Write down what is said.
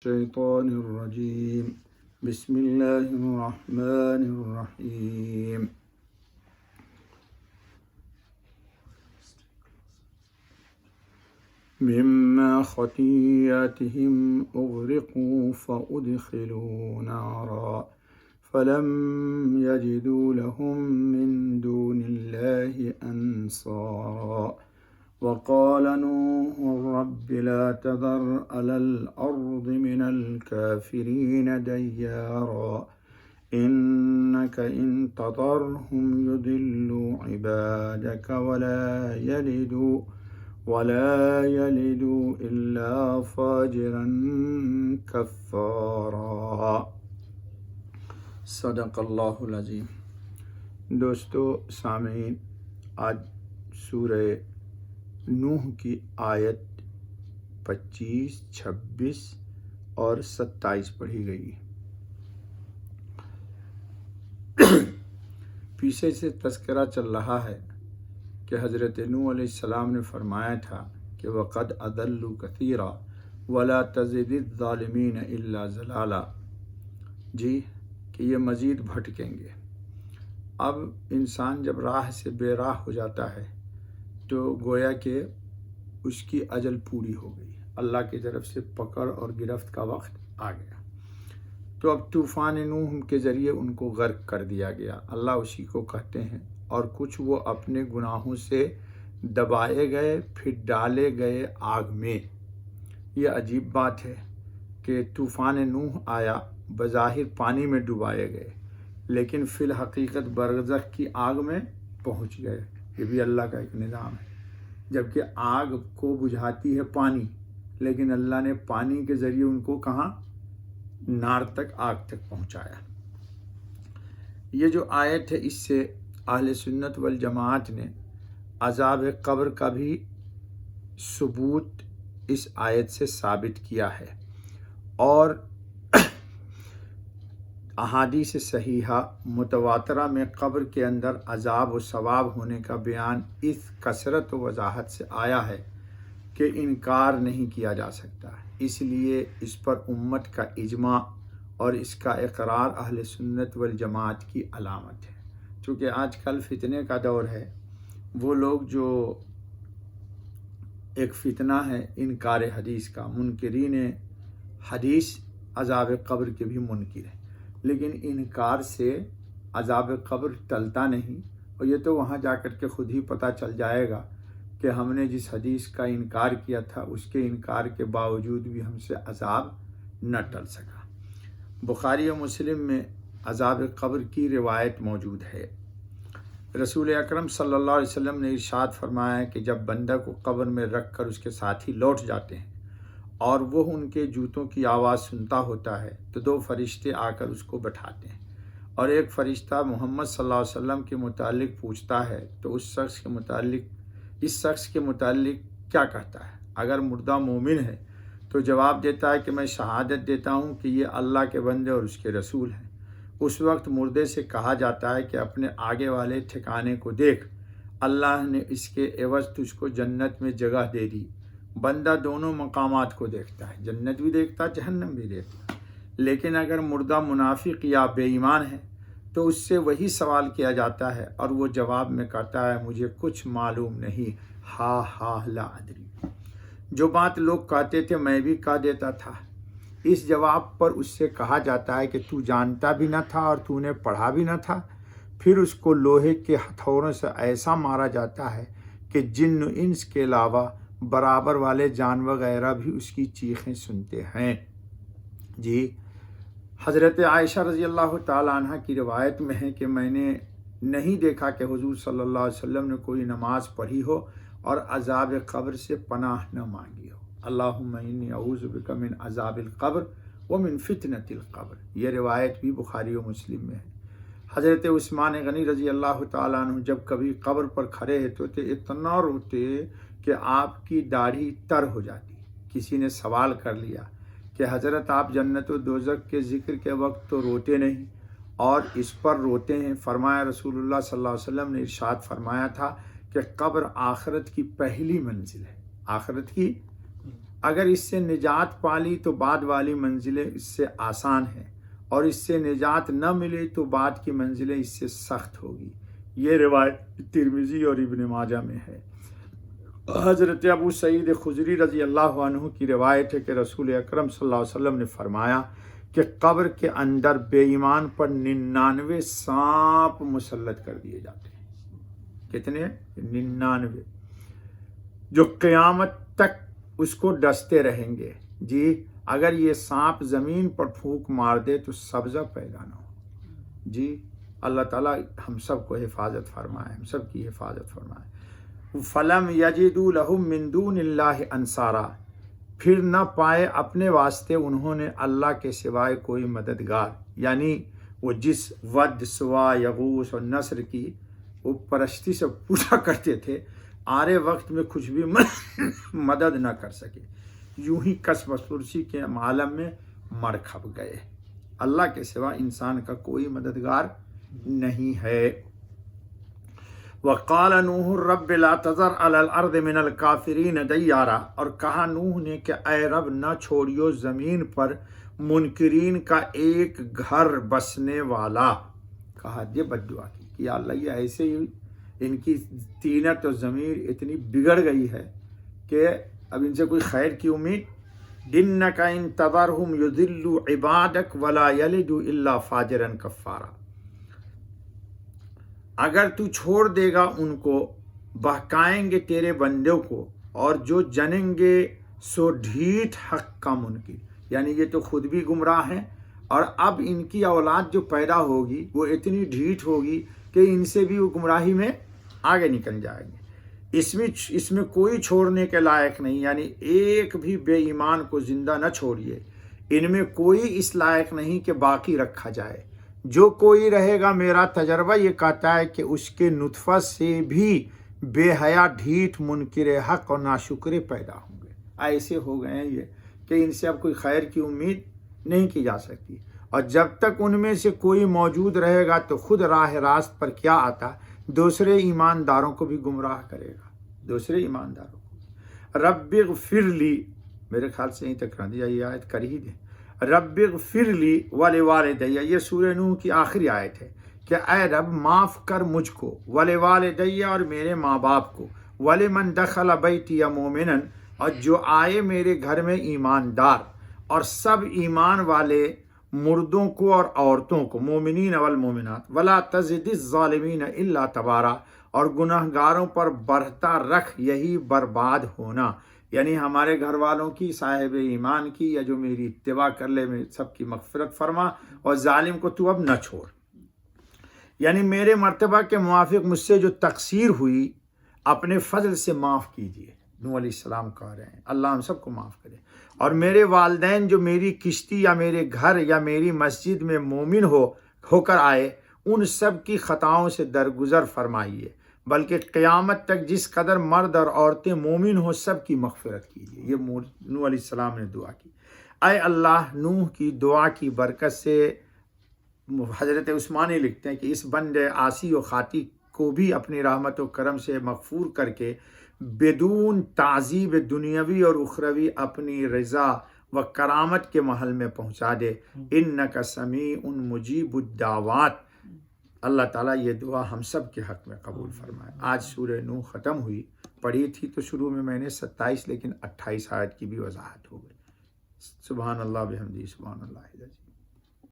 الشيطان الرجيم بسم الله الرحمن الرحيم مما خطيئتهم أغرقوا فأدخلوا نارا فلم يجدوا لهم من دون الله أنصارا وقال نوح رب لا تذر على الأرض من الكافرين ديارا إنك إن تذرهم يضلوا عبادك ولا يلدوا إلا فاجرا كفارا صدق اللہ العظیم۔ دوستو سامعین، آج سورہ نوح کی آیت 25، 26 اور 27 پڑھی گئی۔ پیچھے سے تذکرہ چل رہا ہے کہ حضرت نوح علیہ السلام نے فرمایا تھا کہ وَقَدْ أَضَلُّوا كَثِيرًا وَلَا تَزِدِ الظَّالِمِينَ إِلَّا ضَلَالًا، جی کہ یہ مزید بھٹکیں گے۔ اب انسان جب راہ سے بے راہ ہو جاتا ہے تو گویا کہ اس کی اجل پوری ہو گئی، اللہ کی طرف سے پکڑ اور گرفت کا وقت آ گیا۔ تو اب طوفان نوح کے ذریعے ان کو غرق کر دیا گیا، اللہ اسی کو کہتے ہیں۔ اور کچھ وہ اپنے گناہوں سے دبائے گئے، پھر ڈالے گئے آگ میں۔ یہ عجیب بات ہے کہ طوفان نوح آیا، بظاہر پانی میں ڈبائے گئے، لیکن فی الحقیقت برزخ کی آگ میں پہنچ گئے۔ یہ بھی اللہ کا ایک نظام ہے، جبکہ آگ کو بجھاتی ہے پانی، لیکن اللہ نے پانی کے ذریعے ان کو کہاں؟ نار تک، آگ تک پہنچایا۔ یہ جو آیت ہے، اس سے اہل سنت والجماعت نے عذاب قبر کا بھی ثبوت اس آیت سے ثابت کیا ہے، اور احادیث صحیحہ متواترہ میں قبر کے اندر عذاب و ثواب ہونے کا بیان اس کثرت و وضاحت سے آیا ہے کہ انکار نہیں کیا جا سکتا۔ اس لیے اس پر امت کا اجماع اور اس کا اقرار اہل سنت والجماعت کی علامت ہے۔ چونکہ آج کل فتنے کا دور ہے، وہ لوگ جو ایک فتنہ ہے انکار حدیث کا، منکرین حدیث عذاب قبر کے بھی منکر ہیں، لیکن انکار سے عذاب قبر ٹلتا نہیں، اور یہ تو وہاں جا کر کے خود ہی پتہ چل جائے گا کہ ہم نے جس حدیث کا انکار کیا تھا اس کے انکار کے باوجود بھی ہم سے عذاب نہ ٹل سکا۔ بخاری و مسلم میں عذاب قبر کی روایت موجود ہے۔ رسول اکرم صلی اللہ علیہ وسلم نے ارشاد فرمایا کہ جب بندہ کو قبر میں رکھ کر اس کے ساتھی لوٹ جاتے ہیں اور وہ ان کے جوتوں کی آواز سنتا ہوتا ہے تو 2 فرشتے آ کر اس کو بٹھاتے ہیں، اور ایک فرشتہ محمد صلی اللہ علیہ وسلم کے متعلق پوچھتا ہے تو اس شخص کے متعلق کیا کہتا ہے؟ اگر مردہ مومن ہے تو جواب دیتا ہے کہ میں شہادت دیتا ہوں کہ یہ اللہ کے بندے اور اس کے رسول ہیں۔ اس وقت مردے سے کہا جاتا ہے کہ اپنے آگے والے ٹھکانے کو دیکھ، اللہ نے اس کے عوض تجھ کو جنت میں جگہ دے دی۔ بندہ دونوں مقامات کو دیکھتا ہے، جنت بھی دیکھتا ہے، جہنم بھی دیکھتا ہے، لیکن اگر مردہ منافق یا بے ایمان ہے تو اس سے وہی سوال کیا جاتا ہے اور وہ جواب میں کہتا ہے مجھے کچھ معلوم نہیں، ہا لا ادری۔ جو بات لوگ کہتے تھے میں بھی کہہ دیتا تھا، اس جواب پر اس سے کہا جاتا ہے کہ تو جانتا بھی نہ تھا اور تو نے پڑھا بھی نہ تھا۔ پھر اس کو لوہے کے ہتھوڑوں سے ایسا مارا جاتا ہے کہ جن و انس کے علاوہ برابر والے جانور وغیرہ بھی اس کی چیخیں سنتے ہیں۔ جی حضرت عائشہ رضی اللہ تعالی عنہ کی روایت میں ہے کہ میں نے نہیں دیکھا کہ حضور صلی اللہ علیہ وسلم نے کوئی نماز پڑھی ہو اور عذاب قبر سے پناہ نہ مانگی ہو۔ اللہم انی اعوذ بک من عذاب القبر ومن فتنۃ القبر، یہ روایت بھی بخاری و مسلم میں ہے۔ حضرت عثمان غنی رضی اللہ تعالیٰ عنہ جب کبھی قبر پر کھڑے ہوتے تھے اتنا روتے کہ آپ کی داڑھی تر ہو جاتی۔ کسی نے سوال کر لیا کہ حضرت آپ جنت و دوزخ کے ذکر کے وقت تو روتے نہیں اور اس پر روتے ہیں؟ فرمایا رسول اللہ صلی اللہ علیہ وسلم نے ارشاد فرمایا تھا کہ قبر آخرت کی پہلی منزل ہے، آخرت کی اگر اس سے نجات پالی تو بعد والی منزلیں اس سے آسان ہیں، اور اس سے نجات نہ ملے تو بعد کی منزلیں اس سے سخت ہوگی۔ یہ روایت ترمذی اور ابن ماجہ میں ہے۔ حضرت ابو سعید خدری رضی اللہ عنہ کی روایت ہے کہ رسول اکرم صلی اللہ علیہ وسلم نے فرمایا کہ قبر کے اندر بے ایمان پر 99 سانپ مسلط کر دیے جاتے ہیں۔ کتنے؟ 99، جو قیامت تک اس کو ڈستے رہیں گے۔ جی اگر یہ سانپ زمین پر پھونک مار دے تو سبزہ پیدا نہ ہو۔ جی اللہ تعالیٰ ہم سب کو حفاظت فرمائے، ہم سب کی حفاظت فرمائے۔ فَلَمْ يَجِدُوا لَهُم مِّن دُونِ اللَّهِ أَنصَارًا، پھر نہ پائے اپنے واسطے انہوں نے اللہ کے سوائے کوئی مددگار، یعنی وہ جس ود، سوا، یغوث اور نصر کی وہ پرستی سے پوچھا کرتے تھے، آرے وقت میں کچھ بھی مدد نہ کر سکے، یوں ہی کسب پرسی کے عالم میں مر کھپ گئے۔ اللہ کے سوا انسان کا کوئی مددگار نہیں ہے۔ وقال نوح رب لا تذر علی الارض من الکافرین دیارا، اور کہا نوح نے کہ اے رب نہ چھوڑیو زمین پر منکرین کا ایک گھر بسنے والا۔ کہا یہ بد دعا کی کہ یا اللہ یہ ایسے ہی ان کی طینت و ضمیر اتنی بگڑ گئی ہے کہ اب ان سے کوئی خیر کی امید۔ انک ان تذرہم یضلوا عبادک ولا یلدوا الا فاجرا کفارا، اگر تو چھوڑ دے گا ان کو بہکائیں گے تیرے بندوں کو، اور جو جنیں گے سو ڈھیٹ حق کا منکر، یعنی یہ تو خود بھی گمراہ ہیں اور اب ان کی اولاد جو پیدا ہوگی وہ اتنی ڈھیٹ ہوگی کہ ان سے بھی وہ گمراہی میں آگے نکل جائیں گے۔ اس میں کوئی چھوڑنے کے لائق نہیں، یعنی ایک بھی بے ایمان کو زندہ نہ چھوڑیے، ان میں کوئی اس لائق نہیں کہ باقی رکھا جائے۔ جو کوئی رہے گا، میرا تجربہ یہ کہتا ہے کہ اس کے نطفہ سے بھی بے حیا، ڈھیٹ، منکر حق اور ناشکرے پیدا ہوں گے۔ ایسے ہو گئے ہیں یہ کہ ان سے اب کوئی خیر کی امید نہیں کی جا سکتی، اور جب تک ان میں سے کوئی موجود رہے گا تو خود راہ راست پر کیا آتا دوسرے ایمانداروں کو بھی گمراہ کرے گا، دوسرے ایمانداروں کو۔ رب اغفر لی، میرے خیال سے یہیں تک کر دیا، یہ آیت کر ہی دیں۔ رب اغفر لی ولوالدی، یہ سورہ نوح کی آخری آیت ہے کہ اے رب معاف کر مجھ کو، ولوالدی اور میرے ماں باپ کو، ولمن دخل بیتی مومنا اور جو آئے میرے گھر میں ایماندار، اور سب ایمان والے مردوں کو اور عورتوں کو، مومنین والمومنات، ولا تزد الظالمین الا تبارا، اور گناہ گاروں پر بڑھتا رکھ یہی برباد ہونا، یعنی ہمارے گھر والوں کی، صاحب ایمان کی، یا جو میری اتباع کر لے، میں سب کی مغفرت فرما، اور ظالم کو تو اب نہ چھوڑ۔ یعنی میرے مرتبہ کے موافق مجھ سے جو تقصیر ہوئی اپنے فضل سے معاف کیجیے۔ نوح علیہ السلام کہہ رہے ہیں اللہ ہم سب کو معاف کرے، اور میرے والدین جو میری کشتی یا میرے گھر یا میری مسجد میں مومن ہو کر آئے، ان سب کی خطاؤں سے درگزر فرمائیے، بلکہ قیامت تک جس قدر مرد اور عورتیں مومن ہو سب کی مغفرت کیجیے۔ یہ نوح علیہ السلام نے دعا کی۔ اے اللہ، نوح کی دعا کی برکت سے حضرت عثمانی لکھتے ہیں کہ اس بندے عاصی و خاطی کو بھی اپنی رحمت و کرم سے مغفور کر کے بدون تعذیب دنیاوی اور اخروی اپنی رضا و کرامت کے محل میں پہنچا دے۔ انک سمیع مجیب الدعوات، اللہ تعالیٰ یہ دعا ہم سب کے حق میں قبول فرمائے۔ آج سورہ نوح ختم ہوئی، پڑھی تھی تو شروع میں نے 27 لیکن 28 آیت کی بھی وضاحت ہو گئی۔ سبحان اللہ بحمدہ، سبحان اللہ العظیم۔